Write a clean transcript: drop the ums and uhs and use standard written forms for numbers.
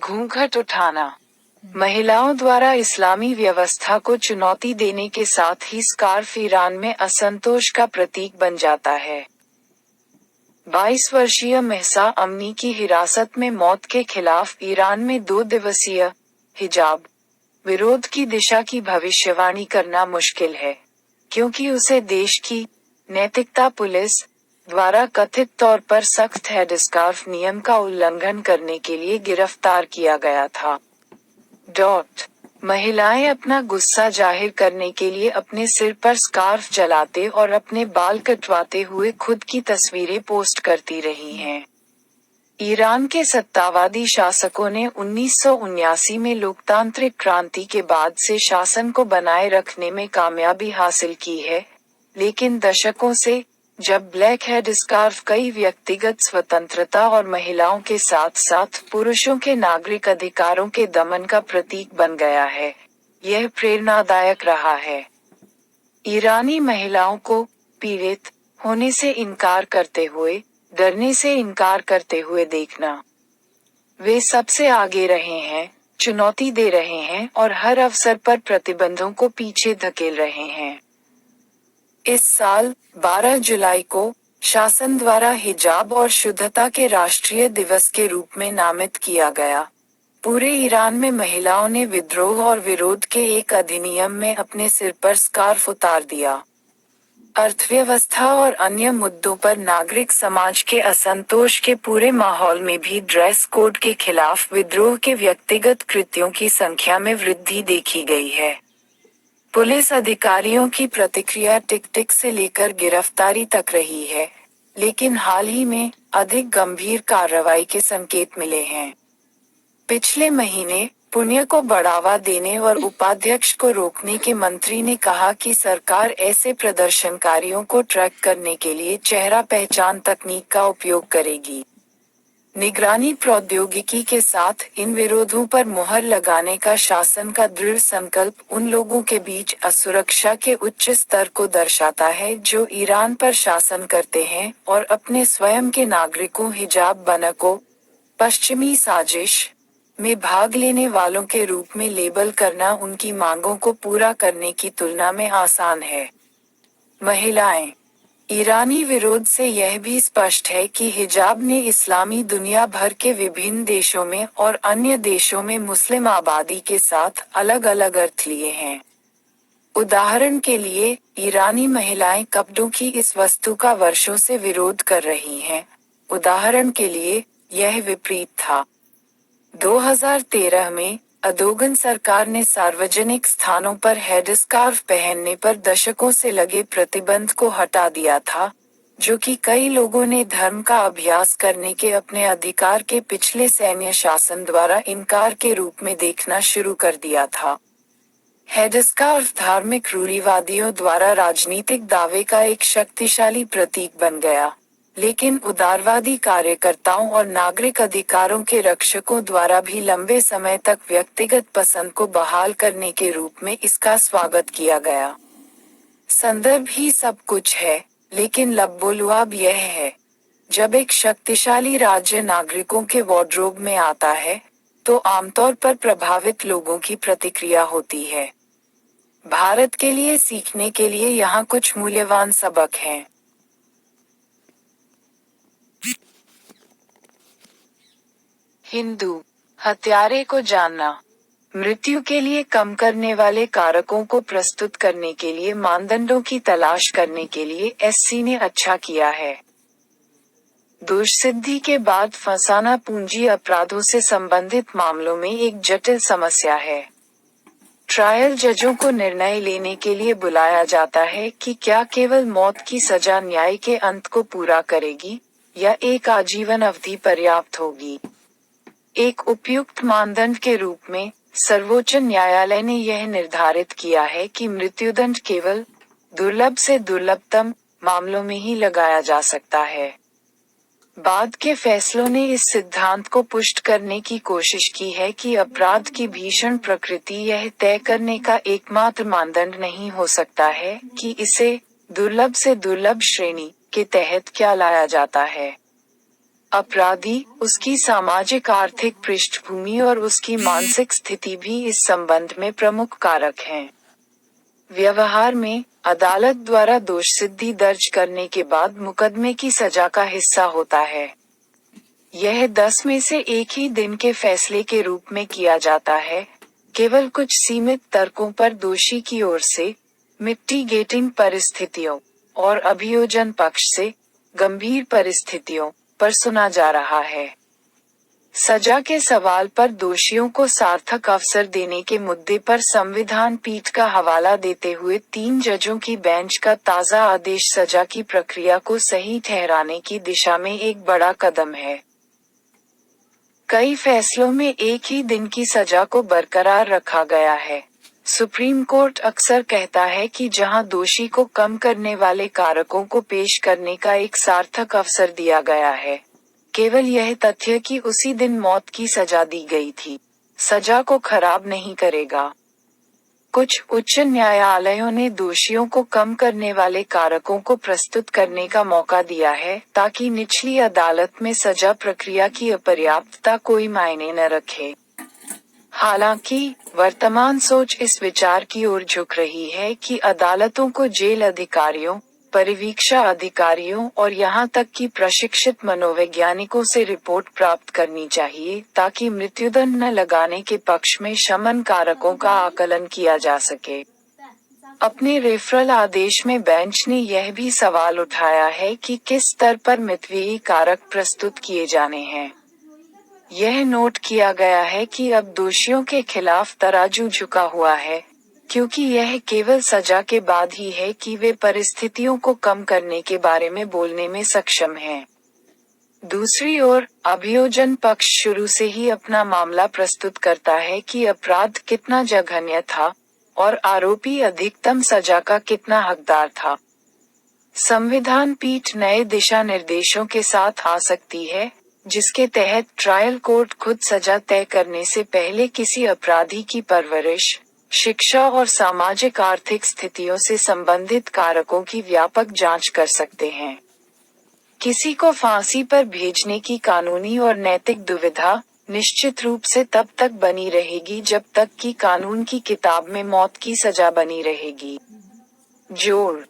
घूंघट उठाना। महिलाओं द्वारा इस्लामी व्यवस्था को चुनौती देने के साथ ही स्कार्फ ईरान में असंतोष का प्रतीक बन जाता है। 22 वर्षीय महसा अमनी की हिरासत में मौत के खिलाफ ईरान में 2 दिवसीय हिजाब विरोध की दिशा की भविष्यवाणी करना मुश्किल है, क्योंकि उसे देश की नैतिकता पुलिस द्वारा कथित तौर पर सख्त हेडस्कार्फ नियम का उल्लंघन करने के लिए गिरफ्तार किया गया था। महिलाएं अपना गुस्सा जाहिर करने के लिए अपने सिर पर स्कार्फ जलाते और अपने बाल कटवाते हुए खुद की तस्वीरें पोस्ट करती रही हैं। ईरान के सत्तावादी शासकों ने 1979 में लोकतांत्रिक क्रांति के बाद से शासन को बनाए रखने में कामयाबी हासिल की है, लेकिन दशकों से, जब ब्लैक हेड स्कार्फ कई व्यक्तिगत स्वतंत्रता और महिलाओं के साथ साथ पुरुषों के नागरिक अधिकारों के दमन का प्रतीक बन गया है, यह प्रेरणादायक रहा है। ईरानी महिलाओं को पीड़ित होने से इनकार करते हुए, डरने से इनकार करते हुए देखना। वे सबसे आगे रहे हैं, चुनौती दे रहे हैं और हर अवसर पर प्रतिबंधों को पीछे धकेल रहे हैं। इस साल 12 जुलाई को शासन द्वारा हिजाब और शुद्धता के राष्ट्रीय दिवस के रूप में नामित किया गया। पूरे ईरान में महिलाओं ने विद्रोह और विरोध के एक अधिनियम में अपने सिर पर स्कार्फ उतार दिया। अर्थव्यवस्था और अन्य मुद्दों पर नागरिक समाज के असंतोष के पूरे माहौल में भी ड्रेस कोड के खिलाफ विद्रोह के व्यक्तिगत कृत्यों की संख्या में वृद्धि देखी गई है। पुलिस अधिकारियों की प्रतिक्रिया टिक-टिक से लेकर गिरफ्तारी तक रही है, लेकिन हाल ही में अधिक गंभीर कार्रवाई के संकेत मिले हैं। पिछले महीने पुण्य को बढ़ावा देने और उपाध्यक्ष को रोकने के मंत्री ने कहा कि सरकार ऐसे प्रदर्शनकारियों को ट्रैक करने के लिए चेहरा पहचान तकनीक का उपयोग करेगी। निगरानी प्रौद्योगिकी के साथ इन विरोधों पर मुहर लगाने का शासन का दृढ़ संकल्प उन लोगों के बीच असुरक्षा के उच्च स्तर को दर्शाता है जो ईरान पर शासन करते हैं और अपने स्वयं के नागरिकों हिजाब बनकों पश्चिमी साजिश में भाग लेने वालों के रूप में लेबल करना उनकी मांगों को पूरा करने की तुलना में आसान है। महिलाएं। ईरानी विरोध से यह भी स्पष्ट है कि हिजाब ने इस्लामी दुनिया भर के विभिन्न देशों में और अन्य देशों में मुस्लिम आबादी के साथ अलग-अलग अर्थ लिए हैं। उदाहरण के लिए, ईरानी महिलाएं कपड़ों की इस वस्तु का वर्षों से विरोध कर रही हैं। उदाहरण के लिए, यह विपरीत था। 2013 में अदोगन सरकार ने सार्वजनिक स्थानों पर हेडस्कार्फ पहनने पर दशकों से लगे प्रतिबंध को हटा दिया था, जो कि कई लोगों ने धर्म का अभ्यास करने के अपने अधिकार के पिछले सैन्य शासन द्वारा इनकार के रूप में देखना शुरू कर दिया था। हेडस्कार्फ धार्मिक रूढ़िवादियों द्वारा राजनीतिक दावे का एक शक्तिशाली प्रतीक बन गया, लेकिन उदारवादी कार्यकर्ताओं और नागरिक अधिकारों के रक्षकों द्वारा भी लंबे समय तक व्यक्तिगत पसंद को बहाल करने के रूप में इसका स्वागत किया गया। संदर्भ ही सब कुछ है, लेकिन लबोलुआब यह है, जब एक शक्तिशाली राज्य नागरिकों के वार्डरोब में आता है, तो आमतौर पर प्रभावित लोगों की प्रतिक्रिया होती है। भारत के लिए सीखने के लिए यहाँ कुछ मूल्यवान सबक हैं। हिंदू हत्यारे को जानना। मृत्यु के लिए कम करने वाले कारकों को प्रस्तुत करने के लिए मानदंडों की तलाश करने के लिए एससी ने अच्छा किया है। दुष्सिद्धि के बाद फंसाना पूंजी अपराधों से संबंधित मामलों में एक जटिल समस्या है। ट्रायल जजों को निर्णय लेने के लिए बुलाया जाता है कि क्या केवल मौत की सजा न्याय के अंत को पूरा करेगी, या एक आजीवन अवधि पर्याप्त होगी। एक उपयुक्त मानदंड के रूप में, सर्वोच्च न्यायालय ने यह निर्धारित किया है कि मृत्युदंड केवल दुर्लभ से दुर्लभतम मामलों में ही लगाया जा सकता है। बाद के फैसलों ने इस सिद्धांत को पुष्ट करने की कोशिश की है कि अपराध की भीषण प्रकृति यह तय करने का एकमात्र मानदंड नहीं हो सकता है कि इसे दुर्लभ से दुर्लभ श्रेणी के तहत क्या लाया जाता है। अपराधी, उसकी सामाजिक आर्थिक पृष्ठभूमि और उसकी मानसिक स्थिति भी इस संबंध में प्रमुख कारक हैं। व्यवहार में, अदालत द्वारा दोषसिद्धि दर्ज करने के बाद मुकदमे की सजा का हिस्सा होता है। यह 10 में से एक ही दिन के फैसले के रूप में किया जाता है, केवल कुछ सीमित तर्कों पर दोषी की ओर से, मिटिगेटिंग परिस्थितियों, और अभियोजन पक्ष से, गंभीर परिस्थितियों, पर सुना जा रहा है। सजा के सवाल पर दोषियों को सार्थक अवसर देने के मुद्दे पर संविधान पीठ का हवाला देते हुए 3 जजों की बेंच का ताज़ा आदेश सजा की प्रक्रिया को सही ठहराने की दिशा में एक बड़ा कदम है। कई फैसलों में एक ही दिन की सजा को बरकरार रखा गया है। सुप्रीम कोर्ट अक्सर कहता है कि जहां दोषी को कम करने वाले कारकों को पेश करने का एक सार्थक अवसर दिया गया है, केवल यह तथ्य कि उसी दिन मौत की सजा दी गई थी, सजा को खराब नहीं करेगा। कुछ उच्च न्यायालयों ने दोषियों को कम करने वाले कारकों को प्रस्तुत करने का मौका दिया है, ताकि निचली अदालत में सजा प्रक्रिया की अपर्याप्तता कोई मायने न रखे। हालांकि, वर्तमान सोच इस विचार की ओर झुक रही है कि अदालतों को जेल अधिकारियों, परिवीक्षा अधिकारियों और यहाँ तक कि प्रशिक्षित मनोवैज्ञानिकों से रिपोर्ट प्राप्त करनी चाहिए, ताकि मृत्युदंड न लगाने के पक्ष में शमन कारकों का आकलन किया जा सके। अपने रेफरल आदेश में बेंच ने यह भी सवाल उठाया है कि किस स्तर पर मितव्ययी कारक प्रस्तुत किए जाने हैं। यह नोट किया गया है कि अब दोषियों के खिलाफ तराजू झुका हुआ है, क्योंकि यह केवल सजा के बाद ही है कि वे परिस्थितियों को कम करने के बारे में बोलने में सक्षम हैं। दूसरी ओर, अभियोजन पक्ष शुरू से ही अपना मामला प्रस्तुत करता है कि अपराध कितना जघन्य था, और आरोपी अधिकतम सजा का कितना हकदार था। संविधान पीठ नए दिशा निर्देशों के साथ आ सकती है, जिसके तहत ट्रायल कोर्ट खुद सजा तय करने से पहले किसी अपराधी की परवरिश, शिक्षा और सामाजिक आर्थिक स्थितियों से संबंधित कारकों की व्यापक जांच कर सकते हैं। किसी को फांसी पर भेजने की कानूनी और नैतिक दुविधा निश्चित रूप से तब तक बनी रहेगी जब तक कि कानून की किताब में मौत की सजा बनी रहेगी। जोड़